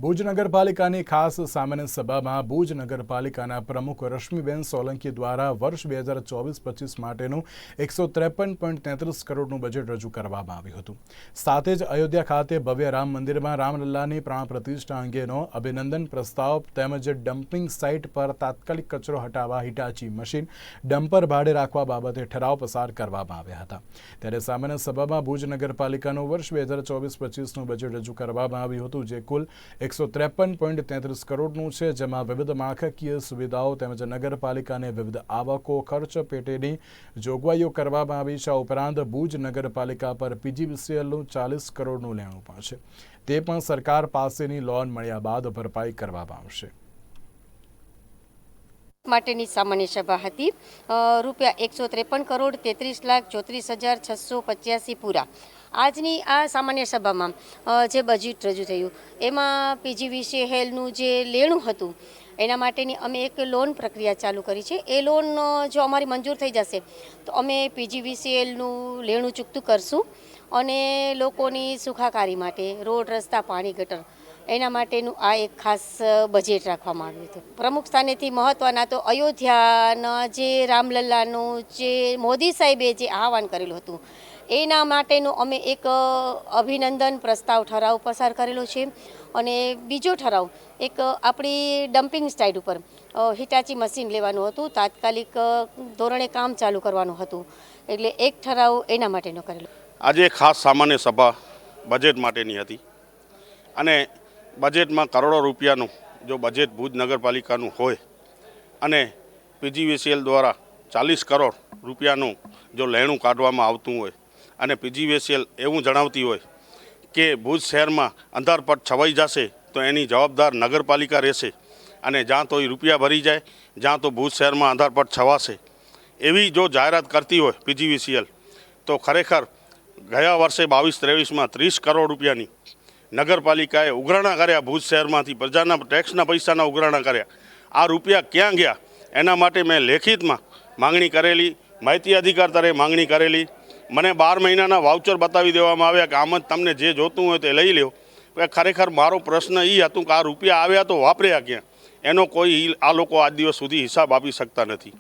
ભુજ નગરપાલિકાની ખાસ સામાન્ય સભામાં ભુજ નગરપાલિકાના પ્રમુખ રશ્મિબેન સોલંકી દ્વારા વર્ષ 2024-25 માટેનું 153.33 કરોડનું બજેટ રજૂ કરવામાં આવ્યું હતું। સાથે જ અયોધ્યા ખાતે ભવ્ય રામ મંદિરમાં રામલલ્લાની પ્રાણ પ્રતિષ્ઠા અંગેનો અભિનંદન પ્રસ્તાવ તેમજ ડમ્પિંગ સાઇટ પર તાત્કાલિક કચરો હટાવવા હિટાચી મશીન ડમ્પર ભાડે રાખવા બાબતે ઠરાવ પસાર કરવામાં આવ્યા હતા। ત્યારે સામાન્ય સભામાં ભુજ નગરપાલિકાનું વર્ષ 2024-25નું બજેટ રજૂ કરવામાં આવ્યું હતું, જે કુલ 153.33 કરોડનું છે, જેમાં વિવિધ માળખાકીય સુવિધાઓ તેમજ નગરપાલિકાને વિવિધ આવકો ખર્ચ પેટેની જોગવાઈઓ કરવામાં આવી છે। આ ઉપરાંત ભુજ નગરપાલિકા પર પીજીવીસીએલનું 40 કરોડનું લેણું પણ છે, તે પણ સરકાર પાસેની લોન મળ્યા બાદ ભરપાઈ કરવામાં આવશે। માટેની સામાન્ય સભા હતી। રૂપિયા 153 કરોડ 33,34,685 પૂરા। આજની આ સામાન્ય સભામાં જે બજેટ રજૂ થયું એમાં પીજીવીસીએલનું જે લેણું હતું એના માટેની અમે એક લોન પ્રક્રિયા ચાલુ કરી છે। એ લોન જો અમારી મંજૂર થઈ જશે તો અમે પીજીવીસીએલનું લેણું ચૂકતું કરશું અને લોકોની સુખાકારી માટે રોડ, રસ્તા, પાણી, ગટર એના માટેનું આ એક ખાસ બજેટ રાખવામાં આવ્યું હતું। પ્રમુખ સ્થાનેથી મહત્ત્વના તો અયોધ્યાના જે રામલલ્લાનું જે મોદી સાહેબે જે આહવાન કરેલું હતું એના માટેનું અમે એક અભિનંદન પ્રસ્તાવ ઠરાવ પસાર કરેલો છે અને બીજો ઠરાવ એક આપણી ડમ્પિંગ સાઇટ ઉપર હિટાચી મશીન લેવાનું હતું, તાત્કાલિક ધોરણે કામ ચાલુ કરવાનું હતું, એટલે એક ઠરાવ એના માટેનો કરેલો। આજે ખાસ સામાન્ય સભા બજેટ માટેની હતી અને બજેટમાં કરોડો રૂપિયાનું જો બજેટ ભુજ નગરપાલિકાનું હોય અને પીજીવીસીએલ દ્વારા 40 કરોડ રૂપિયાનું જો લેણું કાઢવામાં આવતું હોય અને પીજીવીસીએલ એવું જણાવતી હોય કે ભુજ શહેરમાં અંધારપટ છવાઈ જશે તો એની જવાબદાર નગરપાલિકા રહેશે અને જ્યાં તો એ રૂપિયા ભરી જાય, જ્યાં તો ભુજ શહેરમાં અંધારપટ છવાશે, એવી જો જાહેરાત કરતી હોય પીજીવીસીએલ તો ખરેખર ગયા વર્ષે 22-23માં 30 કરોડ રૂપિયાની નગરપાલિકાએ ઉઘરાણા કર્યા, ભુજ શહેરમાંથી પ્રજાના ટેક્સના પૈસાના ઉઘરાણા કર્યા। આ રૂપિયા ક્યાં ગયા એના માટે મેં લેખિતમાં માંગણી કરેલી, માહિતી અધિકાર તરે માંગણી કરેલી। મને 12 મહિનાના વાઉચર બતાવી દેવામાં આવ્યા કે આમ જ તમને જે જોતું હોય તે લઈ લો। ખરેખર મારો પ્રશ્ન એ હતું કે આ રૂપિયા આવ્યા તો વાપર્યા ક્યાં, એનો કોઈ આ લોકો આજ દિવસ સુધી હિસાબ આપી શકતા નથી।